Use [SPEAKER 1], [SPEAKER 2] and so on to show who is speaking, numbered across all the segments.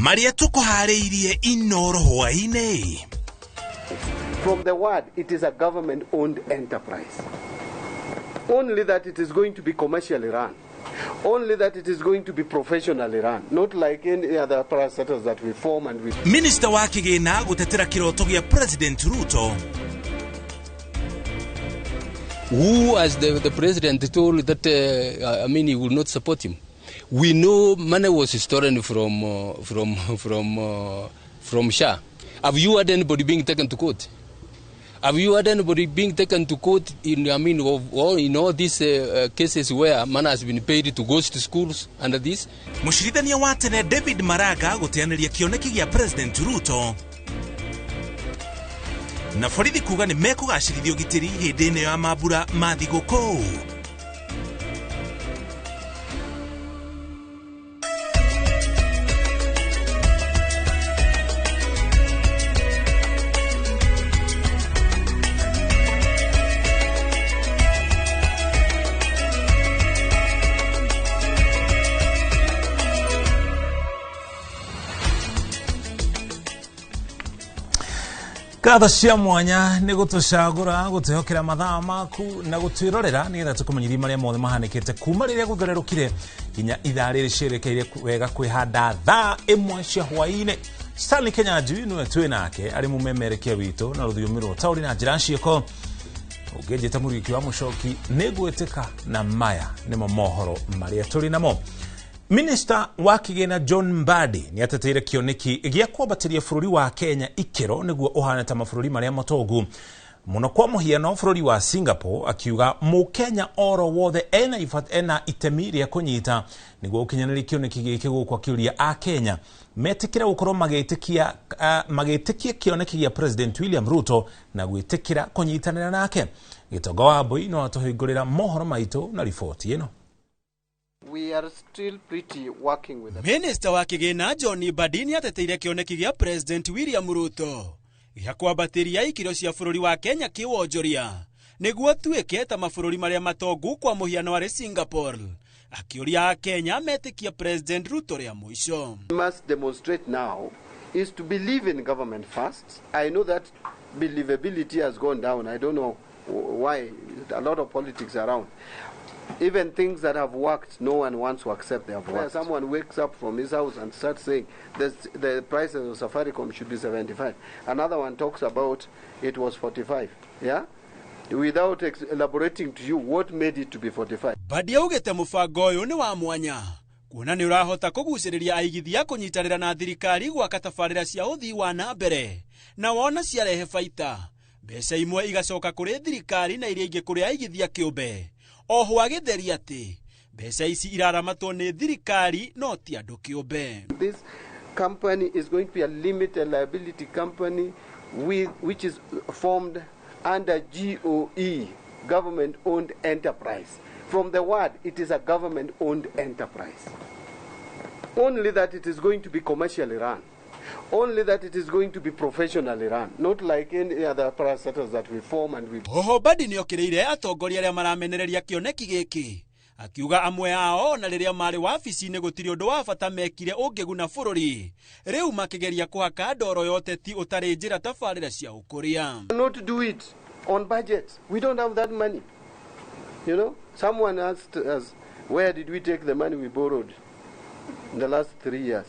[SPEAKER 1] Maria tukuhareirie inoro hwaine.
[SPEAKER 2] From the word, it is a government-owned enterprise. Only that it is going to be commercially run. Only that it is going to be professionally run. Not like any other parastatals that we form and we...
[SPEAKER 1] Minister wa kigina gutetera kiroto gia President Ruto.
[SPEAKER 3] Who, as the president told that, he will not support him. We know money was stolen from Shah. Have you had anybody being taken to court? Have you had anybody being taken to court in all these cases where money has been paid to go to schools under this?
[SPEAKER 1] Mushirithania wa tene David Maraga guteaniria kioneki gia President Ruto. Na borithi kuga ni mekugacirithia ugitiri hindi-ini ya mambura ma thigũkũ. Gatha cia mwanya ni gutucagura gutihokera mathaa maku na gutwirorera nigetha tukumenyithie maria mothe mahanikite kuma riria guthererukire nginya ithaa riri cirekeire wega kwihanda thaa imwe cia hwaine. Stanley Kenyanjui niwe twi nake ari mumemerekia witu na ruthiumi rwa tauri na njira cieko ungejeta muriki wa mucoki nigwitika na maya nimo mohoro maria turi namo. Minister wa kigina John Mbadi ni ateteire kioneki gia kwambatiria bururi wa Kenya ikero niguo uhana ta mabũrũri maria matogu muno kwa muhiano bururi wa Singapore akiuga mu Kenya oro wothe ena itemi ria kunyita niguo ukinyanĩria kioneki giki gukwa kiuria a Kenya metikira gukorwo magetikia kioneki gia President William Ruto na gwitikira kunyitanira nake. Gitogo wa Mbui no atuhingurira mohoro maitu na ripoti ino.
[SPEAKER 2] We are still pretty working with the
[SPEAKER 4] Minister wa kigina John Mbadi ni ateteire kioneki gia President William Ruto gia kwambatiria ikiro cia bururi wa Kenya kiwonjoria niguo tuike ta mabũrũri maria matongu kwa muhiano wa Singapore akiuria Kenya metikia President Ruto ria muico.
[SPEAKER 2] We must demonstrate now is to believe in government first. I know that believability has gone down. I don't know why. A lot of politics around. Even things that have worked, no one wants to accept they have worked. Someone wakes up from his house and starts saying the prices of Safaricom should be 75. Another one talks about it was 45. Yeah? Without elaborating to you what made it to be 45.
[SPEAKER 4] Mbadi augite mubango uyu ni wa mwanya. Kuona ni urahota kuguciriria aigithia kunyitanira na thirikari gwaka tabarĩra cia uthii wa na mbere. Na wona ciarehe baita. Mbeca imwe igacoka kuri thirikari na iria ingi kuri aigithia kĩũmbe. Oho agitheria ati mbeca ici iraramatwo ni thirikari no ti andu kĩũmbe.
[SPEAKER 2] This company is going to be a limited liability company which is formed under GOE, government-owned enterprise. From the word, it is a government-owned enterprise. Only that it is going to be commercially run. Only that it is going to be professionally run, not like any other parastatals that we form and we...
[SPEAKER 4] Oho Mbadi ni okireire atongoria aria maramenereria kioneki giki akiuga amwe ao na riria mari wabici-ini gutiri undu wa bata mekire ungiguna bururi riu makigeria kuhaka ndoro yote ti utari njira tabarĩra cia ukuria.
[SPEAKER 2] Not do it on budget. We don't have that money. You know, someone asked us, where did we take the money we borrowed in the last 3 years?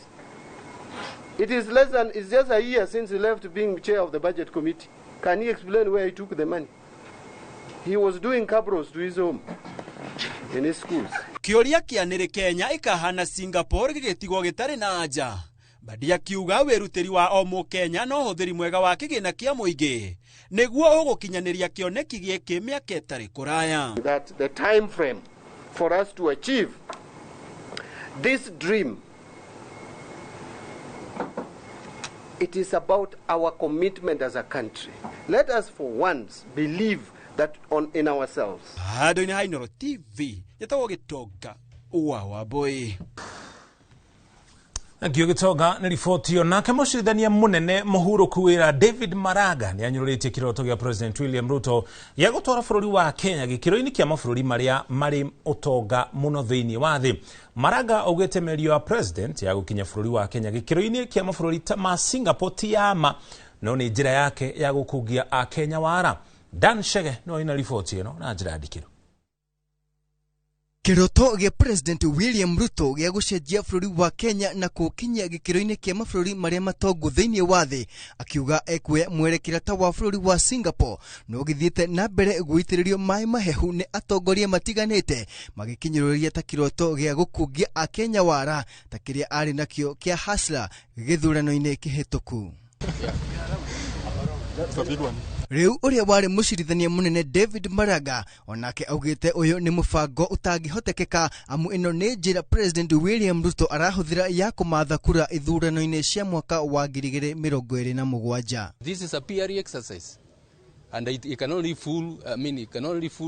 [SPEAKER 2] It's just a year since he left being chair of the budget committee. Can he explain where he took the money? He was doing cabros to his home, in his schools.
[SPEAKER 4] Kiuria kianiri Kenya ikahana Singapore gigitigwo gitari na anja. Mbadi akiuga weruteri wa o Mukenya no huthiri mwega wa kigina kia muingi niguo ugukinyaniria kioneki giki miaka itari kuraya.
[SPEAKER 2] That the time frame for us to achieve this dream, it is about our commitment as a country. Let us for once believe that in ourselves.
[SPEAKER 4] Hado-ini Hainoro TV yatawo gitonga wa Wambui.
[SPEAKER 1] Ngio gitoga ni ripoti yo nake mucirithania munene muhuro kuwira David Maraga ni anyururitie kiroto gya President William Ruto ya gutwara bururi wa Kenya gikiro-ini kia mabururi maria mari utonga muno thiini wa thi. Maraga augite merio ya president ya gukinya bururi wa Kenya gikiro-ini kia mabururi ta ma Singapore tiama no ni njira yake ya gukugia a Kenya wara. Dan Shege no ina ripoti ino na njira ndikiro.
[SPEAKER 5] Kiroto gya President William Ruto gya gucenjia bururi wa Kenya na kukinya gikiro-ini kia mabururi maria matongu thiini wa thi, akiuga ekwe mwerekera ta wa bururi wa Singapore no githiite na mbere guitiririo mai mahehu ni atongoria matiganite magikinyiriria ta kiroto gya gukugia a Kenya wara ta kiria ari nakio kia Hasla githurano-ini kihituku. Riu uria wari mucirithania munene David Maraga onake augite uyu ni mubango utangihotekeka amu ino ni njira President William Ruto arahuthira ya kumatha kura ithurano-ini cia mwaka wa 2027.
[SPEAKER 3] This is a PR exercise and it can only fool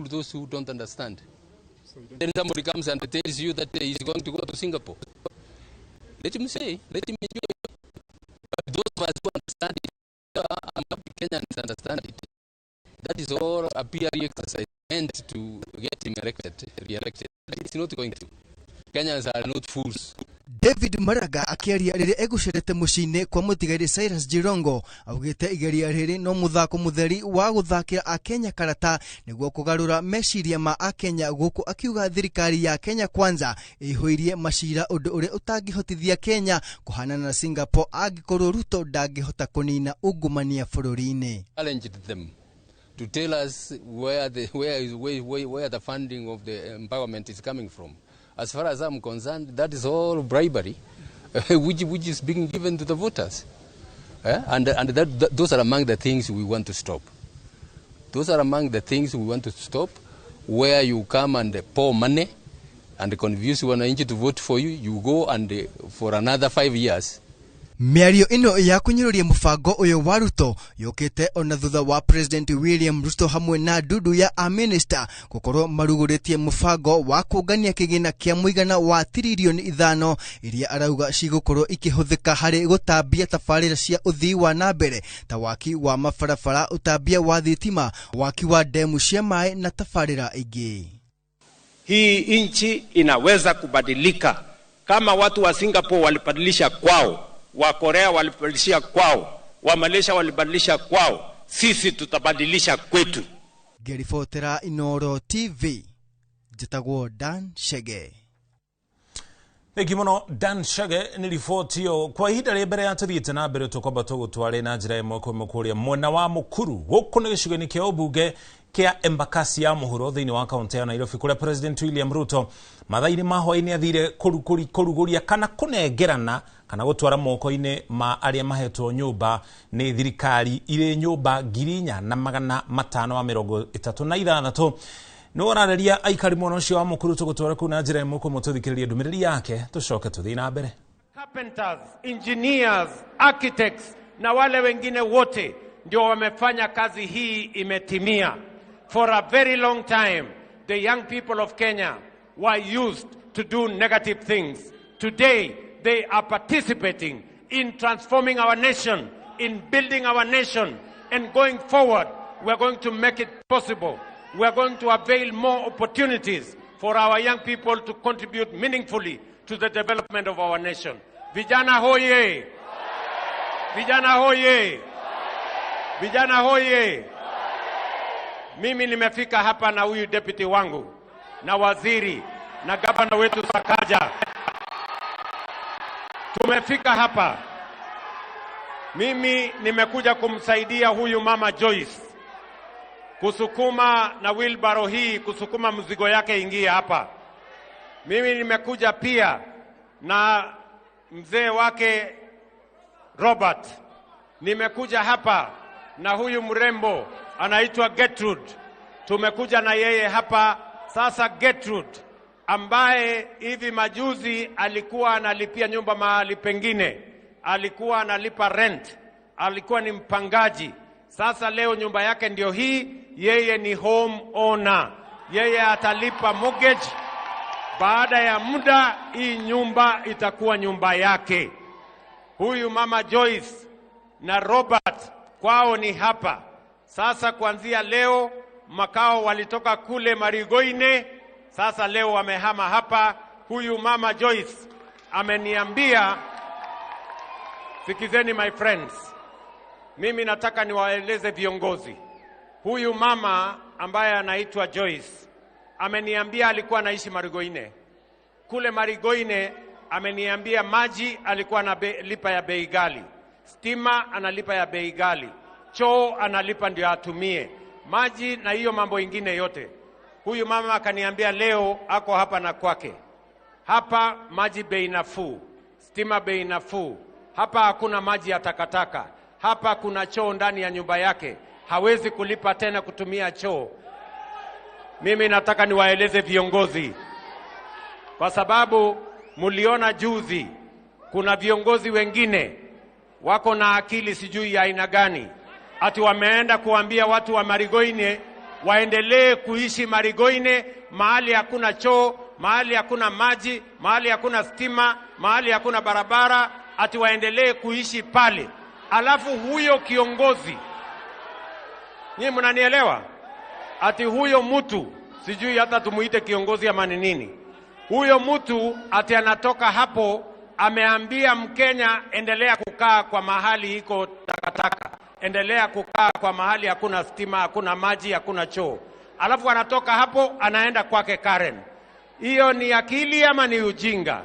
[SPEAKER 3] those who don't understand. Then somebody comes and tells you that he is going to go to Singapore. Let him say, let him enjoy it. But those of us who understand it, Kenyans understand it. That is all a PR exercise meant to get him re-elected. It's not going to. Kenyans are not fools.
[SPEAKER 5] David Maraga akiaria riri egucerete mucine kwa mutigairi Cyrus Jirongo augite igeria riri no muthako mutheri wa guthakira a Kenya karata niguo kugarura meciria ma a Kenya guku akiuga thirikari ya Kenya Kwanza ihuirie macira undu uri utangihotithia Kenya kuhanana na Singapore agikorwo Ruto ndangihota kunina ungumania bururi-ini.
[SPEAKER 3] Challenged them to tell us where the funding of the empowerment is coming from. As far as I'm concerned, that is all bribery, which is being given to the voters. And those are among the things we want to stop. Those are among the things we want to stop, where you come and pour money and convince wananchi to vote for you, you go and for another 5 years.
[SPEAKER 5] Miario ino ya kunyiruria mubango uyu wa Ruto yukite ona thutha wa President William Ruto hamwe na dudu ya a minister gukorwo maruguritie mubango wa kungania kigina kia muigana wa tiririoni 5 iria arauga cigukorwo ikihuthika hari gutambia tabarira cia uthii wa nambere ta waki wa mabarabara, utambia wa thitima, waki wa demu cia mai na tabarira ingi.
[SPEAKER 6] Hii nchi inaweza kubadilika kama watu wa Singapore walibadilisha kwao, wa Korea walibadilisha kwao, wa Malaysia walibadilisha kwao, sisi tutabadilisha kwetu.
[SPEAKER 5] Gerifotera Inoro TV, jitagwo Dan Shege.
[SPEAKER 1] Ekimono Dan Shege ni ripoti yo kwa ihinda ria mbere ya tuthiite na mbere tukomba tugutware na njira imwe kwa mukuria mwena wa mukuru guku ni gicigo-ini kia ubunge kia Embakasi ya muhuro thiini wa kaunti ya Nairobi kuria President William Ruto mathaini mahoini athire kuruguria kana kunengerana kana gutwara moko-ini ma aria mahetwo nyumba ni thirikari ire nyumba 4,536 no warareria aikari mono cio wa mukuru tugutwara kuna njira imwe kwa mututhikiriria ndumiriri yake tucoke tuthii na mbere.
[SPEAKER 6] Carpenters, engineers, architects na wale wengine wote ndio wamefanya kazi hii imetimia. For a very long time, the young people of Kenya were used to do negative things. Today, they are participating in transforming our nation, in building our nation, and going forward, we're going to make it possible. We're going to avail more opportunities for our young people to contribute meaningfully to the development of our nation. Vijana hoye! Vijana hoye! Vijana hoye! Mimi nimefika hapa na huyu deputy wangu na waziri na gavana wetu Sakaja. Tumefika hapa. Mimi nimekuja kumsaidia huyu mama Joyce kusukuma na wheelbarrow hii kusukuma mzigo yake ingia hapa. Mimi nimekuja pia na mzee wake Robert. Nimekuja hapa na huyu mrembo anaitwa Gertrude. Tumekuja na yeye hapa sasa. Gertrude ambaye hivi majuzi alikuwa analipia nyumba mahali pengine, alikuwa analipa rent, alikuwa ni mpangaji. Sasa leo nyumba yake ndio hii, yeye ni home owner. Yeye atalipa mortgage. Baada ya muda hii nyumba itakuwa nyumba yake. Huyu mama Joyce na Robert kwao ni hapa. Sasa kuanzia leo makao walitoka kule Marigoine, sasa leo wamehama hapa. Huyu mama Joyce ameniambia, sikizeni my friends, mimi nataka niwaeleze viongozi. Huyu mama ambaye anaitwa Joyce ameniambia alikuwa anaishi Marigoine. Kule Marigoine ameniambia maji alikuwa analipa ya bei ghali, stima analipa ya bei ghali, choo analipa ndio atumie maji na hiyo mambo ingine yote. Huyu mama akaniambia leo ako hapa na kwake. Hapa maji bei nafuu, stima bei nafuu. Hapa hakuna maji ya takataka. Hapa kuna choo ndani ya nyumba yake. Hawezi kulipa tena kutumia choo. Mimi nataka niwaeleze viongozi, kwa sababu muliona juzi kuna viongozi wengine wako na akili sijui ya aina gani, ati wameenda kuambia watu wa Marigoine waendelee kuishi Marigoine, mahali hakuna choo, mahali hakuna maji, mahali hakuna stima, mahali hakuna barabara, ati waendelee kuishi pale. Alafu huyo kiongozi, nyinyi mnanielewa? Ati huyo mtu, sijui hata tumuite kiongozi ama nini, huyo mtu ati anatoka hapo ameambia Mkenya endelea kukaa kwa mahali iko takataka, endelea kukaa kwa mahali hakuna stima, hakuna maji, hakuna choo. Alafu anatoka hapo anaenda kwake Karen. Hiyo ni akili ama ni ujinga?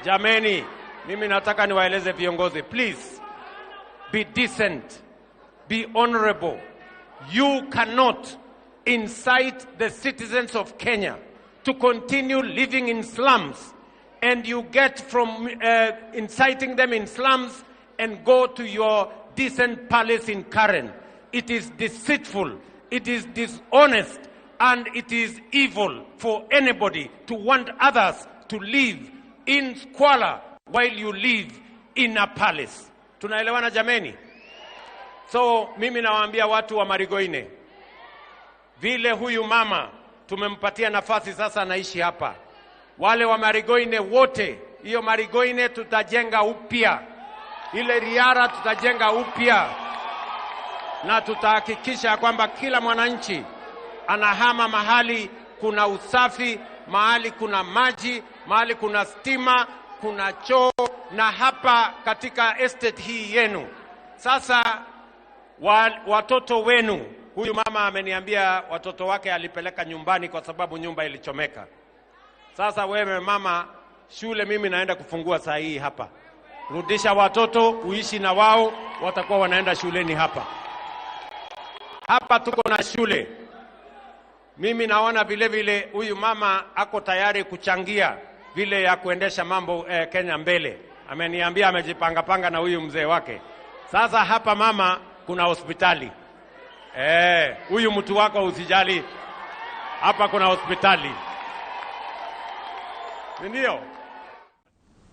[SPEAKER 6] Jameni, mimi nataka niwaeleze viongozi, please be decent, be honorable. You cannot incite the citizens of Kenya to continue living in slums, and you get from inciting them in slums and go to your decent palace in Karen. It is deceitful, it is dishonest, and it is evil for anybody to want others to live in squalor while you live in a palace. Tunaelewana jameni? So mimi nawaambia watu wa Marigoine, vile huyu mama tumempatia nafasi sasa anaishi hapa. Wale wa Marigoine wote, hiyo Marigoine tutajenga upya. Ile Riara tutajenga upya. Na tutahakikisha kwamba kila mwananchi anahama mahali kuna usafi, mahali kuna maji, mahali kuna stima, kuna choo, na hapa katika estate hii yenu. Sasa watoto wenu, huyu mama ameniambia watoto wake alipeleka nyumbani kwa sababu nyumba ilichomeka. Sasa wewe mama, shule mimi naenda kufungua saa hii hapa. Rudisha watoto uishi na wao, watakuwa wanaenda shuleni hapa. Hapa tuko na shule. Mimi naona vile vile huyu mama ako tayari kuchangia vile ya kuendesha mambo Kenya mbele. Ameniambia amejipanga na huyu mzee wake. Sasa hapa mama kuna hospitali. Huyu mtu wako usijali. Hapa kuna hospitali. Ndio.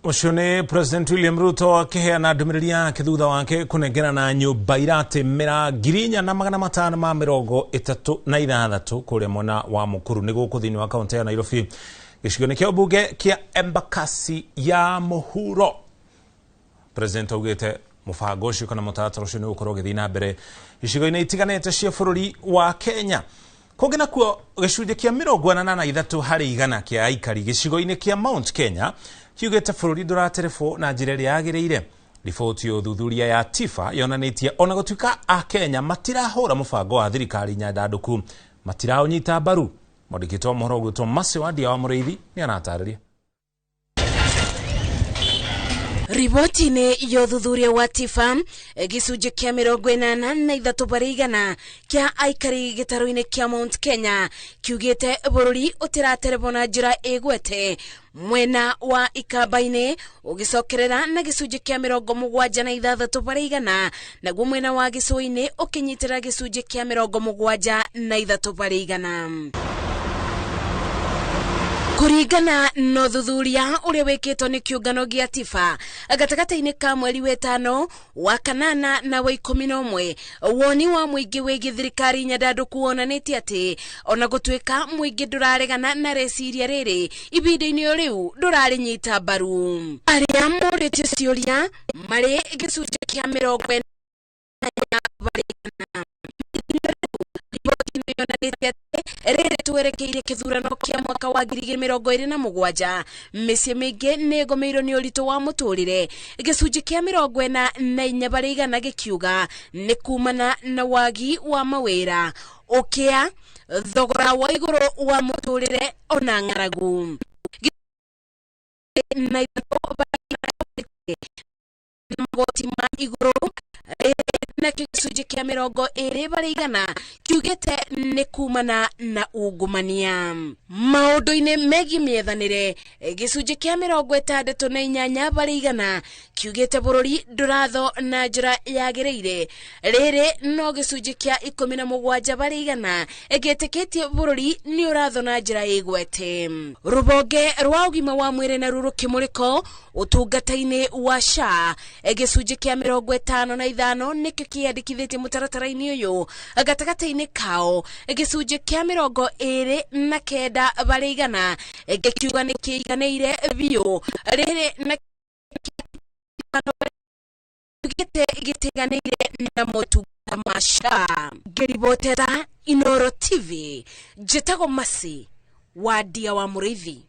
[SPEAKER 1] Ushone President William Ruto akiheana ndumĩrĩri yake thutha wake kunengera na nyũmba iratemera 436 kũrĩa mwena wa Mũkuru nĩ gũkũ thĩinĩ wa kaunti ya Nairobi, gĩcigo-inĩ kĩa ũmbunge kĩa Embakasi ya mũhuro. President augĩte mũbango ũcio kana mũtaratara ũcio nĩ ũgũkorwo ũgĩthiĩ na mbere icigo-inĩ itiganĩte cia bũrũri wa Kenya. Kũngĩ nakuo gĩcunjĩ kĩa 43 harĩ 100 kĩa aikari gĩcigo-inĩ kĩa Mount Kenya kiugĩte bũrũri ndũraterebwo na njĩra ĩrĩa yagĩrĩire. Riboti ya ũthuthuria ya TIFA yonanĩtie ona gũtuĩka a Kenya matirahũra mũbango wa thirikari nyandandũku, matiraũnyita mbaru. Mwandĩkĩtwo mohoro gwĩtwo Mercy Wandia wa Mũrĩithi nĩ anatarĩria.
[SPEAKER 7] Riboti-inĩ ya ũthuthuria wa TIFA gĩcunjĩ kĩa 83% kĩa aikari gĩtarũ-inĩ kĩa Mount Kenya kiugĩte bũrũri ũtiraterebwo na njĩra ĩgwete. Mwena wa ikamba-inĩ ũgĩcokerera na gĩcunjĩ kĩa 76%, naguo mwena wa gĩcũa-inĩ ũkĩnyitĩra gĩcunjĩ kĩa 73%. Kuringana no thuthuria uria weketwo ni kiungano gia Tifa gatagata-ini ka mweri wetano wa kanana na wa 11 woni wa muingi wigi thirikari nyandandu kuonanitie ati ona gutwika muingi nduraregana na reciria riri ibinda-ini riu ndurari nyita mbaru aria muritie ciuria mari gicunji kia 40 riri twerekeire kithurano kia mwaka wa 2027 micie mingi ni ngomeiro ni uritu wa muturire gicunji kia 44 baraigana gikiuga ni kumana na wagi wa mawira ukia thogora wa iguru wa muturire ona ngaragu na magoti ma iguru na gicunji kia 20 baraigana kiugete ni kumana na ungumania maundu-ini megi miethanire gicunji kia 68 baraigana kiugete bururi nduratho na njira yagireire riri no gicunji kia 17 baraigana getikitie bururi ni uratho na njira igwete rubonge rwa ugima wa mwiri na ruru kimuriko utungata-ini wa SHA gicunji kia 55 nikio kiandikithitie mutaratara-ini uyu gatagata-ini kao gicunji kia 29 baraigana gikiuga ni kiiganiire biu riri na gitiganiire na motungata ma SHA ngeribotera Inoro TV njitago Masi wadia wa Muriithi.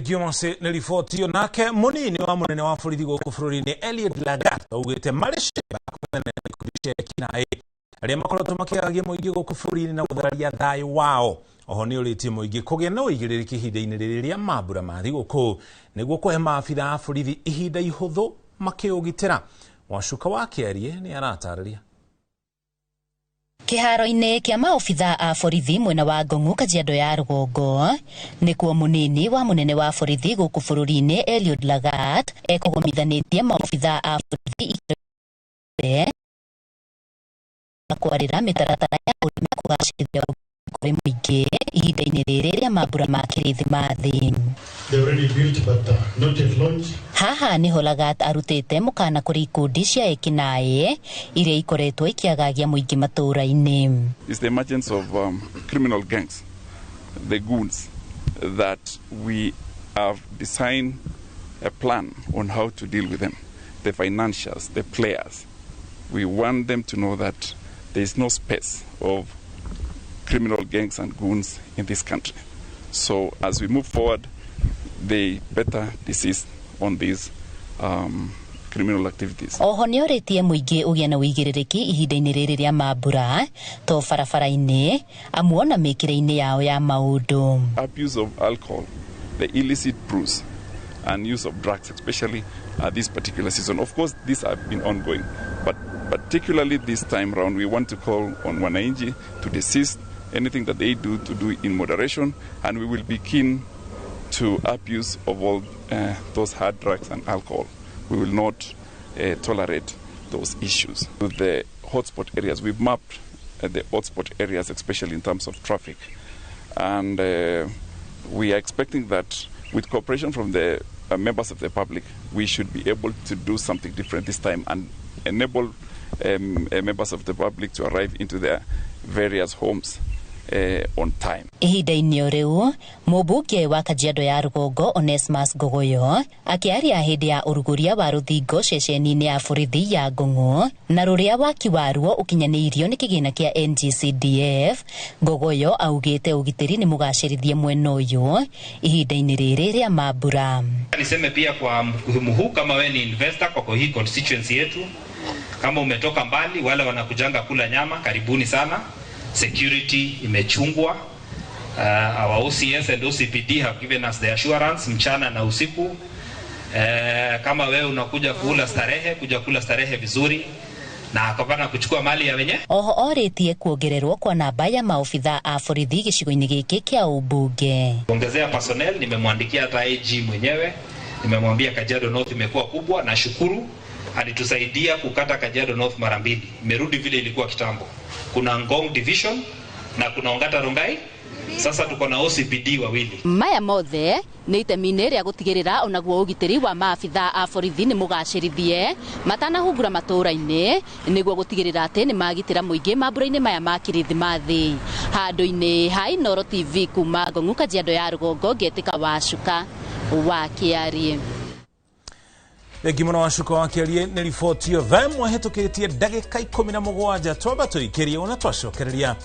[SPEAKER 1] Giomase ni riboti yo nake munini wa munene wa borithi guku bururi-ini Eliud Lagat augite marishe bakomene kubishe kinae aria makoretwo makiagia muingi guku bururi-ini na guthararia thayu wao oho ni uritie muingi kugia na uigiriki ihinda-ini riria mambura mathi guku niguo kuhe maabitha a borithi ihinda ihuthu makiugitira Wacuka wa Kĩarie ni aratariria
[SPEAKER 8] Kiharo-ini kia maofitha a borithi mwena wa Ngong'u Kajiado ya Rugongo nikuo munini wa munene wa borithi guku bururi-ini Eliud Lagat ekugomithanitie maofitha a borithi kwarira mitaratara ya urimi kugacirithia kuri muingi ihinda-ini riri ria mambura ma kirithi mathi. Haha niho Lagat arutite mukana kuri ikundi cia ekinae iria ikoretwo ikiagagia muingi matura-ini.
[SPEAKER 9] Is the emergence of criminal gangs, the goons, that we have designed a plan on how to deal with them, the financials, the players. We want them to know that there is no space of criminal gangs and goons in this country. So as we move forward, they better desist on these criminal activities.
[SPEAKER 8] Oho ni oritie muingi ugia na uigiririki ihinda-ini riri ria mambura to barabara-ini amuona mikire-ini yao ya maundu.
[SPEAKER 9] Abuse of alcohol, the illicit brews and use of drugs, especially this particular season. Of course, these have been ongoing, but particularly this time around, we want to call on wananchi to desist anything that they do to do in moderation, and we will be keen to abuse of all those hard drugs and alcohol. We will not tolerate those issues. With the hotspot areas, we've mapped the hotspot areas, especially in terms of traffic, and we are expecting that with cooperation from the members of the public, we should be able to do something different this time and enable members of the public to arrive into their various homes on time.
[SPEAKER 8] Ihinda-ini riu mubunge wa Kajiado ya Rugongo Onesmus Gogoyo akiaria hindi ya uruguria wa ruthingo ceceni-ini ya borithi ya Ngong'u na ruria waki waruo ukinyaniirio ni kigina kia NGCDF. Gogoyo augite ugitiri ni mugacirithie mwena uyu ihinda-ini riri ria mambura.
[SPEAKER 10] Niseme pia kwa muhimu huu, kama wewe ni investor kwa hii constituency yetu, kama umetoka mbali, wale wanakujanga kula nyama, karibuni sana. Security imechungwa. Our OCS and OCPD have given us the assurance mchana na usiku. Kama wewe unakuja kula starehe, kuja kula starehe vizuri na akapana kuchukua mali ya wenye.
[SPEAKER 8] Oho oritie kuongererwo kwa namba ya maofitha a borithi gicigo-ini giki kia ubunge.
[SPEAKER 10] Ongezea personnel, nimemwandikia hata AG mwenyewe, nimemwambia Kajiado North imekuwa kubwa, na shukuru alitusaidia kukata Kajiado North mara 2. Imerudi vile ilikuwa kitambo. Kuna Ngong Division na kuna Ongata Rongai. Sasa tuko na OCPD wawili.
[SPEAKER 8] Maya mothe nĩ itemi-inĩ rĩa gũtigĩrĩra onaguo ũgitĩri wa maabitha a borithi nĩ mũgacĩrithie matanahungura matũũra-inĩ nĩguo gũtigĩrĩra atĩ nĩ magitĩra mũingĩ mambura-inĩ maya ma Kirithimathi. Handũ-inĩ ha Inooro TV kuma Ngong'u, Kajiado ya Rũgongo, Ngĩtĩka Wacuka wa Kĩarie.
[SPEAKER 1] Thengi mũno Wacuka wa Kĩarie nĩ riboti ĩyo themwe hetũkĩtie ndagĩka 17 twamba tũikĩrie ona twacokereria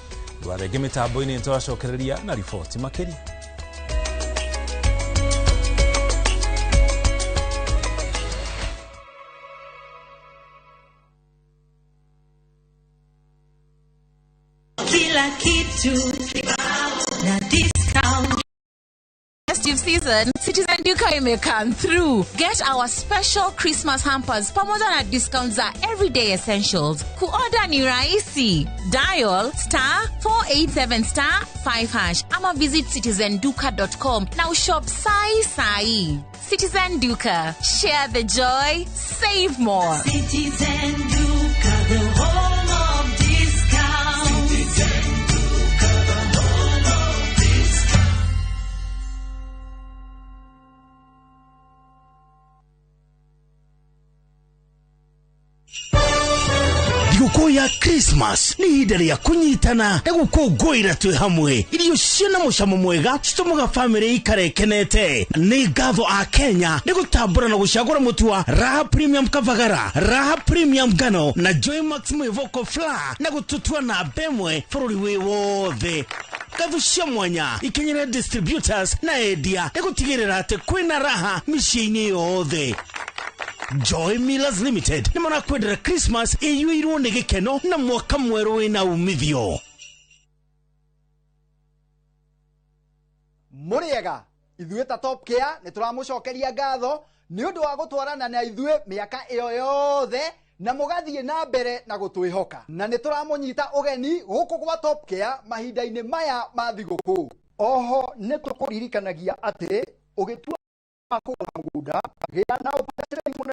[SPEAKER 1] rwarenge mitambo-inĩ twacokereria na riboti makĩria.
[SPEAKER 11] Kila kitu na discount. Festive season, Citizen Duka may come through. Get our special Christmas hampers pamoja na discounts za everyday essentials. Kuorder ni rahisi. Dial *487*5# ama visit citizenduka.com na ushop sai. Citizen Duka. Share the joy, save more. Citizen Duka, the home of discount. Citizen Duka, the home of discount.
[SPEAKER 12] Thigũkũ ya Christmas nĩ ihinda rĩa kũnyitana na gũkũngũĩra twĩ hamwe. Irio ciĩna mũcamo mwega citũmaga bamĩrĩ ikare ikenete. Nĩ ngatho a Kenya nĩ gũtambũra na gũcagũra mũtu wa Raha Premium Kavagara, Raha Premium Ngano na Joy Max Mwĩvoko Flour na gũtũtua na bemwe bũrũri wĩ wothe. Ngatho cia mwanya ikenyera distributors na endia nĩ gũtigĩrĩra atĩ kwĩna raha mĩciĩ-inĩ yothe. Joy Millers Limited nĩ marakwendera Christmas ĩiyũirwo nĩ gĩkeno na mwaka mwerũ wĩna umithio.
[SPEAKER 13] Mũrĩega, ithuĩ ta Top Care nĩ tũramũcokeria ngatho nĩ ũndũ wa gũtwarana na ithuĩ mĩaka ĩyo yothe na mũgathiĩ na mbere na gũtwĩhoka. Na nĩ tũramũnyita ũgeni gũkũ gwa Top Care mahinda-inĩ maya ma thigũkũ. Oho nĩ tũkũririkanagia atĩ ũgĩtua kũgũra mũgũnda gĩa na ũbacĩrĩri mũnene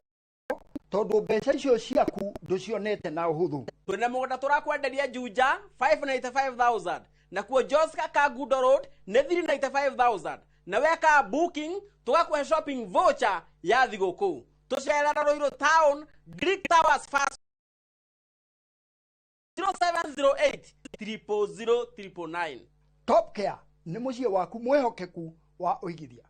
[SPEAKER 13] tondũ mbeca icio ciaku ndũcionete na ũhũthũ.
[SPEAKER 14] Twĩna mũgũnda tũrakwenderia Juja 595,000 na kuo Joska Kagudo Road nĩ 395,000 na weka booking tũgakũhe shopping voucher ya thigũkũ. Tũcerera Ruiru Town, Greek Towers Fast 0708 000
[SPEAKER 13] Top Care nĩ mũciĩ waku mwĩhokeku wa ũigithia.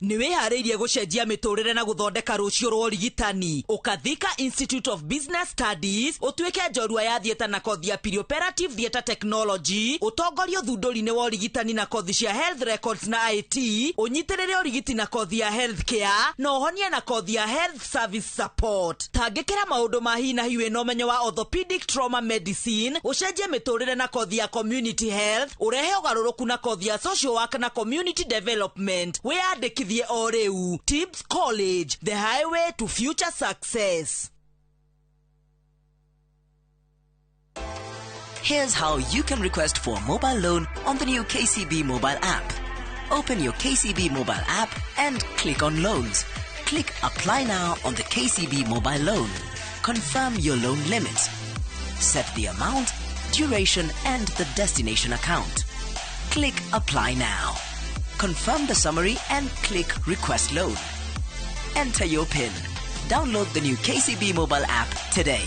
[SPEAKER 15] Nĩ wĩharĩirie gũcenjia mĩtũrĩre na gũthondeka rũciũ rwa ũrigitani. Ukathika Institute of Business Studies ũtuĩke njorua ya thieta na kothi ya Perioperative Theatre Technology, ũtongorio thundũri-inĩ wa ũrigitani na kothi cia Health Records na IT, ũnyitĩrĩre ũrigiti na kothi ya Health Care na ũhonie na kothi ya Health Service Support. Tangĩkĩra maũndũ ma hi na hi wĩna ũmenyo wa Orthopedic Trauma Medicine, ũcenjie mĩtũrĩre na kothi ya Community Health, ũrehe ũgarũrũku na kothi ya Social Work na Community Development. Wĩyandĩkithie Oreu, Tibbs College, the highway to future success.
[SPEAKER 16] Here's how you can request for a mobile loan on the new KCB mobile app. Open your KCB mobile app and click on loans. Click apply now on the KCB mobile loan. Confirm your loan limits. Set the amount, duration and the destination account. Click apply now. Confirm the summary and click request loan. Enter your PIN. Download the new KCB mobile app today.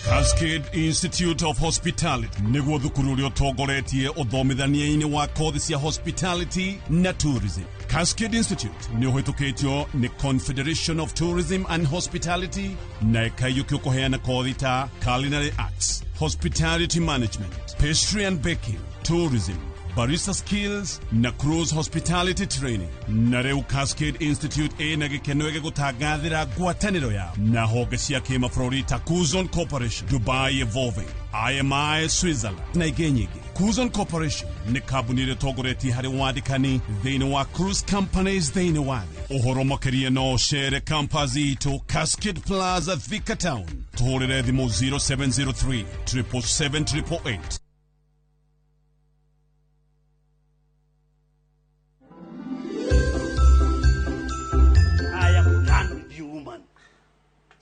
[SPEAKER 17] Cascade Institute of Hospitality nĩguo thukuru ũrĩa ũtongoretie ũthomithania-inĩ wa kothi cia hospitality na tourism. Cascade Institute nĩ ũhĩtũkĩtio nĩ Confederation of Tourism and Hospitality na ĩkaiyũkio kũheana kothi ta Culinary Arts, Hospitality Management, Pastry and Baking, Tourism, Barista Skills na Cruise Hospitality Training. Na rĩu Cascade Institute ĩna gĩkeno gĩgũtangathĩra ngwatanĩro ya na honge cia kĩmabũrũri ta Kuzon Corporation, Dubai Evolving, IMI Switzerland na ingĩ nyingĩ. Kuzon Corporation nĩ kambuni ĩrĩa ĩtongoretie harĩ wandĩkani thĩinĩ wa cruise companies thĩinĩ wa thĩ. Ũhoro makĩria no cere campus itũ Cascade Plaza Thika Town. Tũhũrĩre thimũ 0703 777
[SPEAKER 12] I am done with you, woman.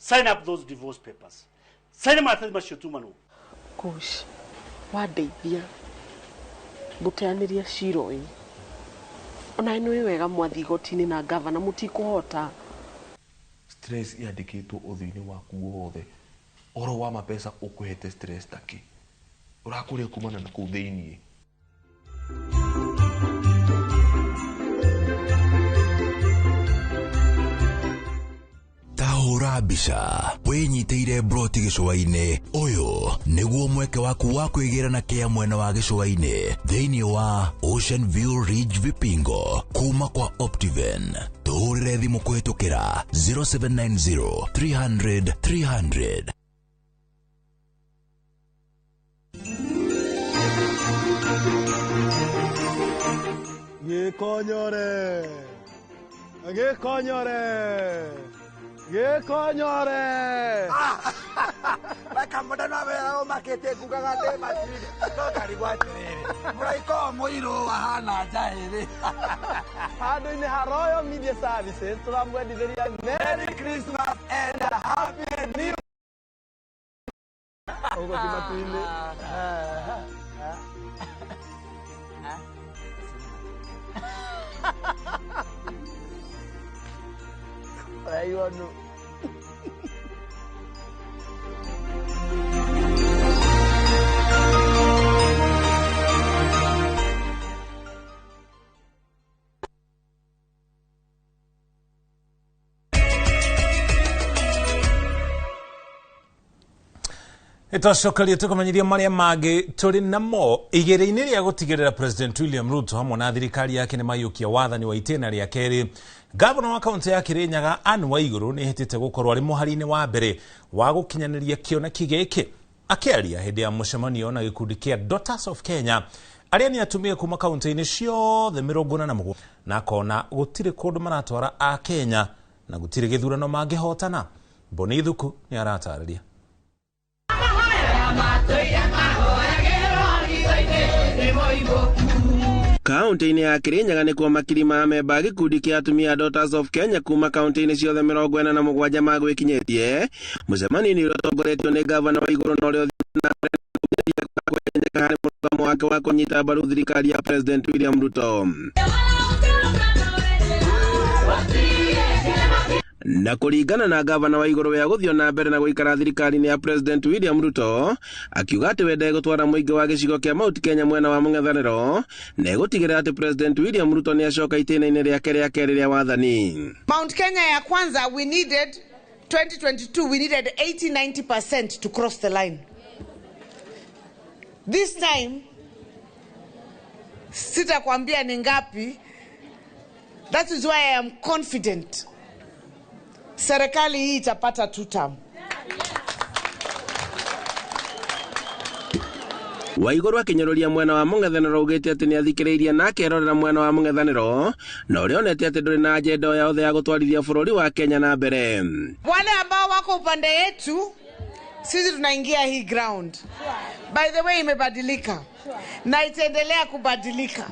[SPEAKER 18] sign up those divorce papers. Sign maratathi macio tumano.
[SPEAKER 19] Gosh, wadeithia muteaniria cira uyu. Ona ino wega mwathi igoti-ini na governor mutikuhota.
[SPEAKER 20] Stress yandikitwo uthiini waku wothe. Oro wa mapesa ukuhete stress taki. Urakuria kumana na kuu thiini.
[SPEAKER 21] Tahura mbica winyiteire broti gicua-ini uyu niguo mweke waku wa kwigirana kia mwena wa gicua-ini thiini wa Ocean View Ridge Vipingo kuma kwa Optiven. Tuhurire thimu kuhitukira 0790 300 300.
[SPEAKER 22] Gekonyore Gekonyore
[SPEAKER 23] Baka mudana weo makete kugaga de Madrid to karigwatirire muraiko muiro wahana jairi
[SPEAKER 22] Hado ini Haroyo Media Services turamwendithĩria Merry Christmas and a Happy New Year. Ugo kimatuini Ayo no.
[SPEAKER 1] Itocokaria tukumenyeria maria mangĩ turi namo igere-inĩ rĩa gũtigĩrĩra President William Ruto hamwe na thirikari yake nĩ mayũkia wathani wa itĩna rĩa kerĩ. Governor wa kaunti ya Kirinyaga Anne Waiguru nĩ hĩtĩte gũkorwo arĩ mũhari-inĩ wa mbere wa gũkinyanĩria kĩoneki gĩkĩ. Akĩaria hĩndĩ ya mũcemanio na gĩkundi kĩa Daughters of Kenya arĩa nĩ atumia kuma kaunti-inĩ ciothe 47 na akona gũtirĩ kũndũ maratwara a Kenya na gũtirĩ gĩthurano mangĩhotana. Boni Thuku nĩ aratarĩria.
[SPEAKER 24] Kaunti-inĩ ya Kirinyaga nĩ kuo makiri ma memba gĩkundi kĩa atumia Daughters of Kenya kuma kaunti-inĩ ciothe 47 magwĩkinyĩtie. Mũcemanio-inĩ ũrĩa ũtongoretio nĩ Gavana Waiguru na ũrĩa harĩ mũrũgamo wake wa kũnyita mbaru thirikari ya President William Ruto. Na kuringana na Gavana Waiguru ya guthio na mbere na guikara thirikari-inĩ ya President William Ruto akiuga atĩ wende gũtwara mũingĩ wa gĩcigo kĩa Mount Kenya mwena wa mũng'ethanĩro na gũtigĩrĩra atĩ President William Ruto nĩ acoka itĩna-inĩ rĩake rĩa kerĩ rĩa wathani.
[SPEAKER 25] Mount Kenya ya kwanza we needed 2022 we needed 80-90% to cross the line. This time sitakwambia ni ngapi. That is why I am confident serikali hii itapata 2 term.
[SPEAKER 24] Waiguru akinyeroria mwena wa mũng'ethanĩro ugĩte atĩ nĩ athikĩrĩirie na akerorera mwena wa mũng'ethanĩro na ũrĩa onete atĩ ndũrĩ na agenda yothe ya gũtwarithia bũrũri wa Kenya na mbere.
[SPEAKER 25] Wale ambao wako upande yetu sisi tunaingia hii ground. By the way imebadilika na itaendelea kubadilika.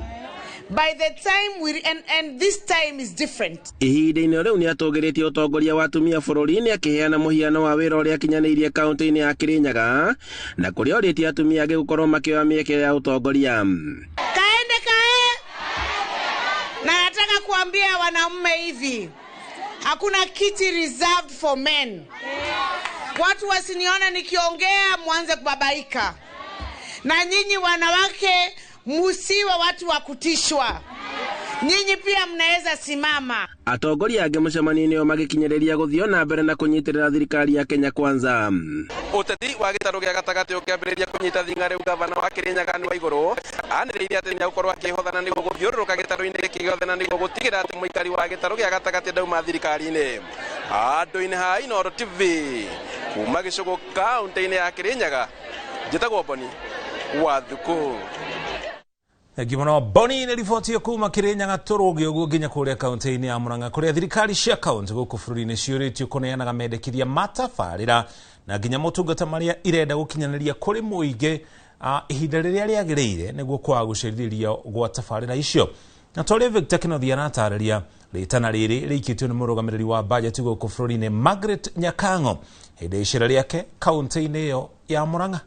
[SPEAKER 25] By the time we and this time is different.
[SPEAKER 24] Ihinda-inĩ rĩu nĩ atũgĩrĩtie ũtongoria wa atumia bũrũri-inĩ akĩheana mũhiano wa wĩra ũrĩa akinyanĩirie kaunti-inĩ ya Kirinyaga na kũrĩa orĩtie atumia angĩ gũkorwo makĩoya mĩeke ya ũtongoria.
[SPEAKER 25] Kaende kae. Na nataka kuambia wanaume hivi. Hakuna kiti reserved for men. Watu wasinione nikiongea mwanze kubabaika. Na nyinyi wanawake musiwe watu wa kutishwa. Nyinyi pia mnaweza simama.
[SPEAKER 24] Atongoria angĩ mũcemanio-inĩ magĩkinyĩrĩria gũthio na mbere na kũnyitĩrĩra thirikari ya Kenya Kwanza. Ũteti wa gĩtarũ gĩa gatagatĩ ũkĩambĩrĩria kũnyita thing'a rĩu Gavana wa Kirinyaga Anne Waiguru anĩrĩirie atĩ nĩ agũkorwo akĩhothana nĩguo gũthiũrũrũka gĩtarũ-inĩ gĩkĩ gĩothe na nĩguo gũtigĩrĩra atĩ mũikari wa gĩtarũ gĩa gatagatĩ ndauma thirikari-inĩ. Andũ-inĩ ha Inooro TV kuma gĩcũgũ kaunti-inĩ ya Kirinyaga njĩtagwo Boni wa Thuku.
[SPEAKER 1] Gimono Boni nĩ riboti kuma Kirinyaga tũrũgĩ ũguo nginya kũrĩa kaunti-inĩ ya Murang'a kũrĩa thirikari cia kaunti gũkũ bũrũri-inĩ ciũrĩtio kũneanaga mendekithia matabarĩra na nginya motungata marĩa irenda gũkinyanĩria kũrĩ mũingĩ ihinda rĩrĩa rĩagĩrĩire nĩguo kwaga gũcerithĩria gwa tabarĩra icio. Na tũrĩa Victor Kinothi aratarĩria ritana riri rikitio ni murugamiriri wa budget guku bururi-ini Margaret Nyakango hindi icira riake kaunti-ini iyo ya Murang'a.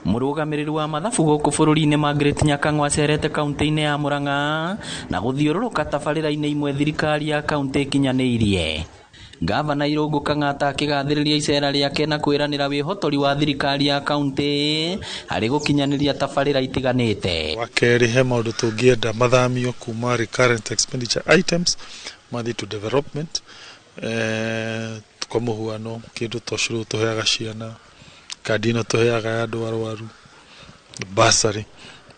[SPEAKER 2] Murugamiriri wa mathabu guku bururi-ini Margaret Nyakango acerete kaunti-ini ya Murang'a na guthiururuka tabarira-ini imwe thirikari ya kaunti ikinyaniirie. Gavana Irungu Kang'ata akigathiriria icera riake na kwiranira wihotori wa thirikari ya kaunti hari gukinyaniria tabarira itiganite.
[SPEAKER 3] Wakeri he maundu tungienda mathamio kuma recurrent expenditure items mathi to development kwa muhuano kindu toshuru tuheaga ciana kadino tuheaga andu arwaru basari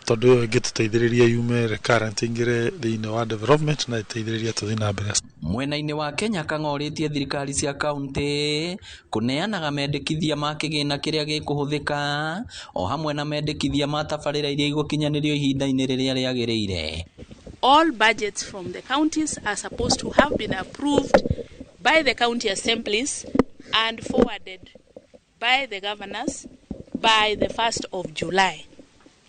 [SPEAKER 3] tondu ingi tuteithiriria yume recurrent ingire thiini wa development na iteithiriria tuthina mbere.
[SPEAKER 2] Mwena-ini wa Kenya kang'oritie thirikari cia kaunti kuneanaga mendekithia ma kigina kiria gikuhuthika o hamwe na mendekithia ma tabarira iria igukinyanirio ihinda-ini riria riagiriire.
[SPEAKER 4] All budgets from the counties are supposed to have been approved by the county assemblies and forwarded by the governors by the 1st of July,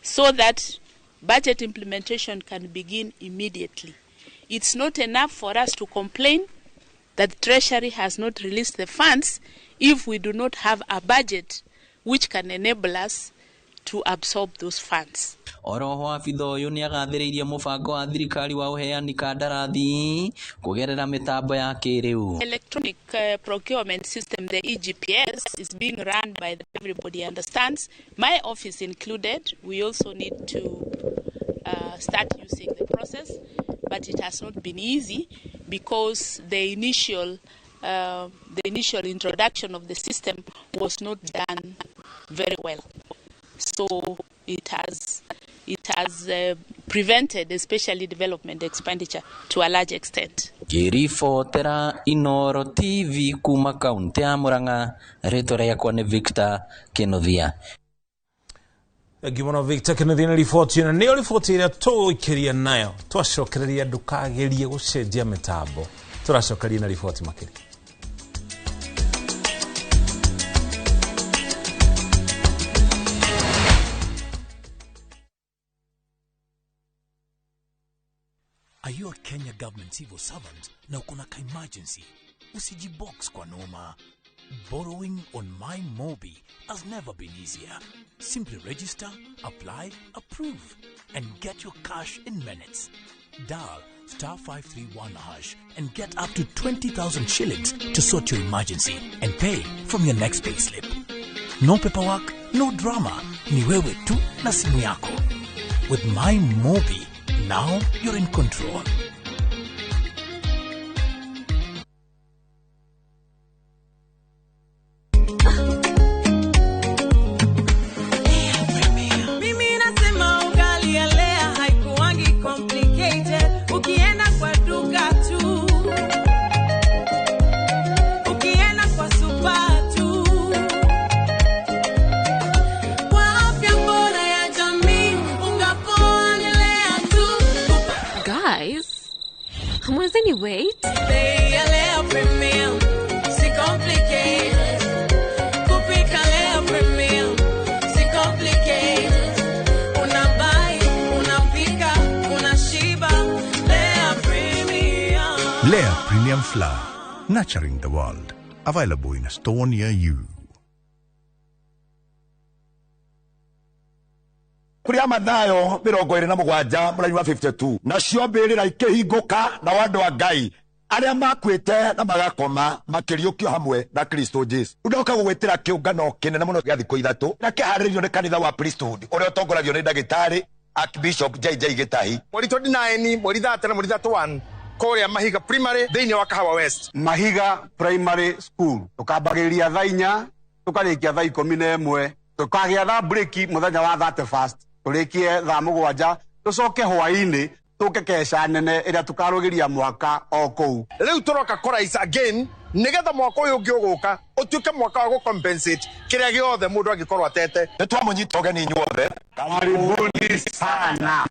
[SPEAKER 4] so that budget implementation can begin immediately. It's not enough for us to complain that the Treasury has not released the funds if we do not have a budget which can enable us to absorb those funds.
[SPEAKER 2] Oroho abitha uyu ni agathiriirie mubango wa thirikari wa uheani kandarathi kugerera mitambo ya kiriu.
[SPEAKER 4] Electronic procurement system, the EGPS, is being run by everybody understands, my office included. We also need to start using the process, but it has not been easy because the initial introduction of the system was not done very well. So it has prevented especially development expenditure to a large extent.
[SPEAKER 2] Kirifotera Inoro TV kuma kaunti ya Murang'a, rĩtwa rĩakwa nĩ Victor Kinothia.
[SPEAKER 1] Gimono Victor Kinothia na riboti ĩno nĩyo riboti ĩrĩa tũgũikĩria nayo twacokereria ndũkagerie gũcenjia mĩtambo. Tũracokeria na riboti makĩria.
[SPEAKER 21] Are you a Kenya government civil servant na uko na emergency? Usijibox kwa noma. Borrowing on MyMobi has never been easier. Simply register, apply, approve, and get your cash in minutes. Dial *531# and get up to 20,000 shillings to sort your emergency and pay from your next pay slip. No paperwork, no drama. Ni wewe tu na simu yako. With MyMobi, now you're in control.
[SPEAKER 5] Mimi nasema ugali ya Lea haikuwangi complicated. Ukienda kwa duka tu, ukienda kwa super tu, kwa afya bora ya jamii ungapoa ni Lea tu.
[SPEAKER 6] Guys, hamwezeni wait?
[SPEAKER 5] Bei ya Lea Premium, si complicated. Kupika Lea Premium, si complicated. Unabai, unapika, unashiba. Lea Premium.
[SPEAKER 26] Lea Premium Flour, nurturing the world. Available in a store near you.
[SPEAKER 23] kuria Mathayo 27 mũraini wa 52 nacio mbĩrĩra ikĩhingũka na andũ a Ngai arĩa makwĩte na magakoma makĩriũkio hamwe na Kristo Jesu. Ndoka gũgwĩtĩra kĩũngano kĩnene mũno gĩa thikũ ithatũ na kĩharĩrĩirio nĩ kanitha wa priesthood ũrĩa ũtongoragio nĩ ndagĩtarĩ Archbishop JJ Gĩtahi.
[SPEAKER 27] Mweri 29 mweri 30 na mweri 31 kũrĩa Mahiga Primary thĩinĩ wa Kahawa West.
[SPEAKER 23] Mahiga Primary School tukambagĩrĩria thaa 4 tukarĩkia thaa 11 tukagĩa thaa break mũthenya wa 31st tũrĩkie thaa 7 tucoke hwaĩ-inĩ tuke kesha nene ĩrĩa tukarũgĩria mwaka o kũu.
[SPEAKER 27] Rĩu tũroka chorus again nigetha mwaka ũyũ ũngĩ ũgũka ũtuĩke mwaka wa gũcompensate kĩrĩa gĩothe mũndũ angĩkorwo atete.
[SPEAKER 23] Nĩ twamũnyita ũgeni inyuothe. Karibuni sana.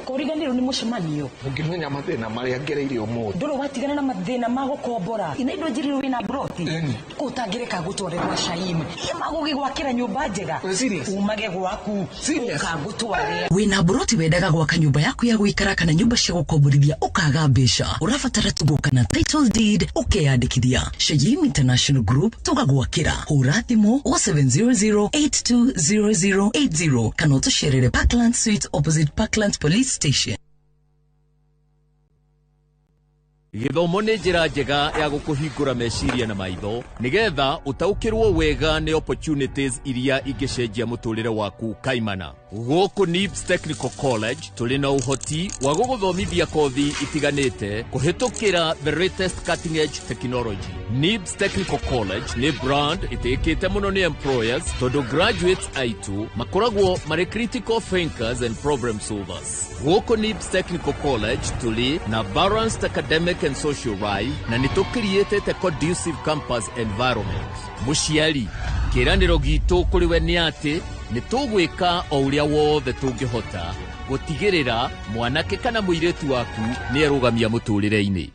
[SPEAKER 7] koriganiro ni mucemanio
[SPEAKER 20] ngimenya mathina maria ngereire umuthi
[SPEAKER 7] ndoro watigana na mathina magukombora ina indo njiriro wina broti kutangireka gutwarerwa shaime magugigwakira nyumba njega umage gwaku ukagutware wina broti wendaga gwaka nyumba yaku ya guikara kana nyumba cia gukomborithia ukaga mbeca urabatara tuguka na title deed ukeyandikithia Shaim International Group tugagwakira hura thimu 0700820080 kana utusherere Parkland Suite opposite Parkland Police Station.
[SPEAKER 8] Githomo nĩ njĩra njega ya gũkũhingũra meciria na maitho nigetha utaukirwo wega nĩ opportunities iria ingĩcenjia mũtũrĩre waku kaimana. Gũkũ NIBS Technical College tũrĩ na ũhoti wa gũgũthomithia kothi itiganĩte kũhĩtũkĩra the latest cutting edge technology. NIBS Technical College nĩ brand ĩtĩkĩte mũno nĩ employers tondũ graduates aitũ makoragwo marĩ critical thinkers and problem solvers. Gũkũ NIBS Technical College tũrĩ na balanced academic and social life na nĩtũcreate a conducive campus environment. Mũciari, kĩranĩro gitũ kũrĩ we nĩ atĩ nĩtũgwĩka o ũrĩa wothe tũngĩhota gũtigĩrĩra mwanake kana mũirĩtu waku nĩerũgamia mũtũrĩre-inĩ.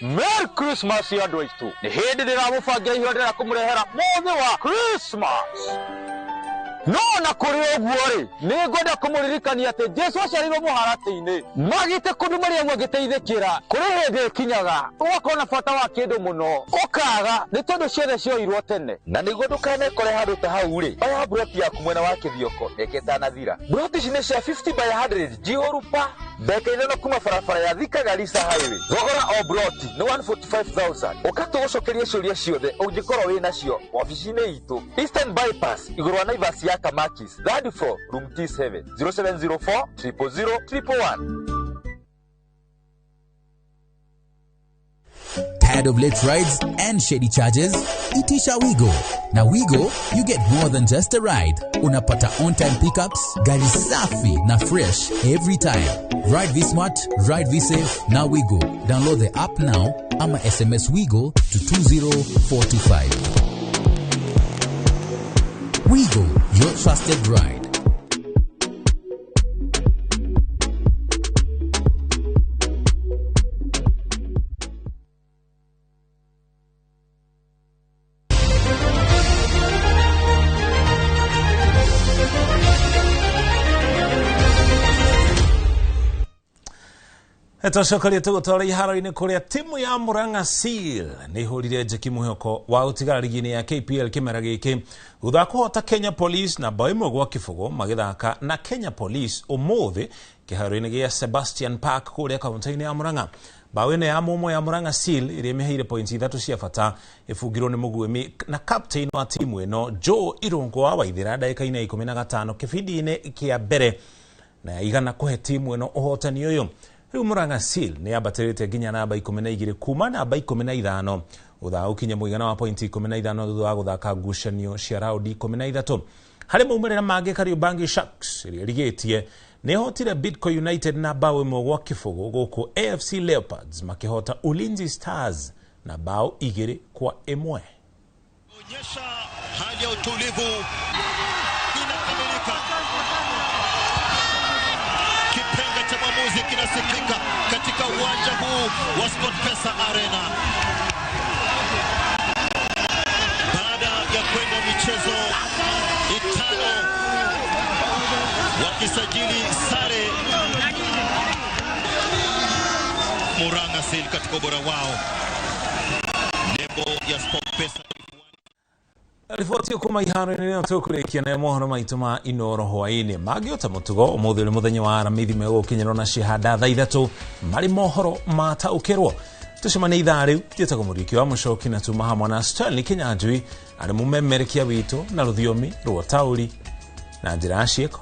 [SPEAKER 9] Merry Christmas ya andũ aitũ. Nĩ hĩndĩ ndĩramũbangia ihinda rĩa kũmũrehera mũthĩ wa Christmas. No na kũrĩ ũguo rĩ nĩ ngwenda kũmũririkania atĩ Jesũ aciarirwo mũharatĩ-inĩ magĩte kũndũ marĩa amwe ngĩteithĩkĩra kũrĩ hĩndĩ ĩkinyaga ũgakorwo na bata wa kĩndũ mũno ũkaga nĩ tondũ ciothe cioirwo tene na nĩguo ndũkanekore handũ ta hau rĩ oya buroti yaku mwena wa kĩthioko reke ĩtanathira. Buroti ici nĩ cia 50 by 100 Jihorupa ndeka ithano kuma barabara ya Thika Garissa highway. Thogora o buroti nĩ 145,000 ũkatũgũcokeria ciũria ciothe ũngĩkorwo wĩ nacio ofici-inĩ itũ Eastern Bypass igũrũ wa Naivas ya Kamakis, third floor, room T7, 0704 000 111.
[SPEAKER 21] Tired of late rides and shady charges? Itisha Wigo. Na Wigo, you get more than just a ride. Unapata on-time pickups, gari safi na fresh every time. Ride V-Smart, ride V-Safe, na Wigo. Download the app now, ama SMS Wigo to 20425. Wigo, your trusted ride.
[SPEAKER 1] Etocokoria tũgũtwara iharo-inĩ kũrĩa timu ya Murang'a Seal nĩ hũrire njeki mũhoko wa gũtigara ligi-inĩ ya KPL kĩmera gĩkĩ thutha kũhota Kenya Police na bao ĩmwe gwa kĩbũgũ magĩthaka na Kenya Police ũmũthĩ kĩharo-inĩ gĩa Sebastian Park kũrĩa kaunti-inĩ ya Murang'a. Bao ĩno ya mũmwe ya Murang'a Seal ĩrĩa ĩmĩheire points 3 cia bata ĩbungirwo nĩ mũguĩmi na captain wa timu ĩno Joe Irungu wa Waithĩra ndagĩka-inĩ 15 kĩbindi-inĩ kĩa mbere na igana kũhe timu ĩno ũhotani ũyũ. Rĩu Murang'a Seal nĩ ambatĩrĩte nginya namba 12 kuma namba 15 thutha ũkinya mũigana wa point 15 thutha wa gũthaka ngucanio cia raundi 13. Harĩ maumĩrĩra mangĩ Kariobangi Sharks ĩrĩa ĩrigĩtie nĩ hotire Bidco United na bao ĩmwe gwa kĩbũgũ gũkũ AFC Leopards makĩhota Ulinzi Stars na bao 2-1.
[SPEAKER 10] Onyesha hali ya utulivu inakamilika. Kipenga cha mwamuzi kinasikika katika uwanja huu wa SportPesa Arena. Baada ya kwenda michezo 5 wakisajili sare, Murang'a Seal katika ubora wao. Nembo ya SportPesa
[SPEAKER 1] Riboti kuma iharo-inĩ rĩrĩa tũkũrĩkia na mohoro maitũ ma Inoro hwaĩ-inĩ mangĩota mũtugo ũmũthĩ ũrĩ mũthenya wa aramithi megũkinyĩrwo na cihanda thaa 3 marĩ mohoro mataũkĩrwo. Tũcemanie ithaa rĩu njĩtagwo mũriki wa mũcoki na tuma hamwe na Stanley Kinyanjui arĩ mũmemerekia witũ na rũthiomi rwa taũri na njĩra ya ciĩko.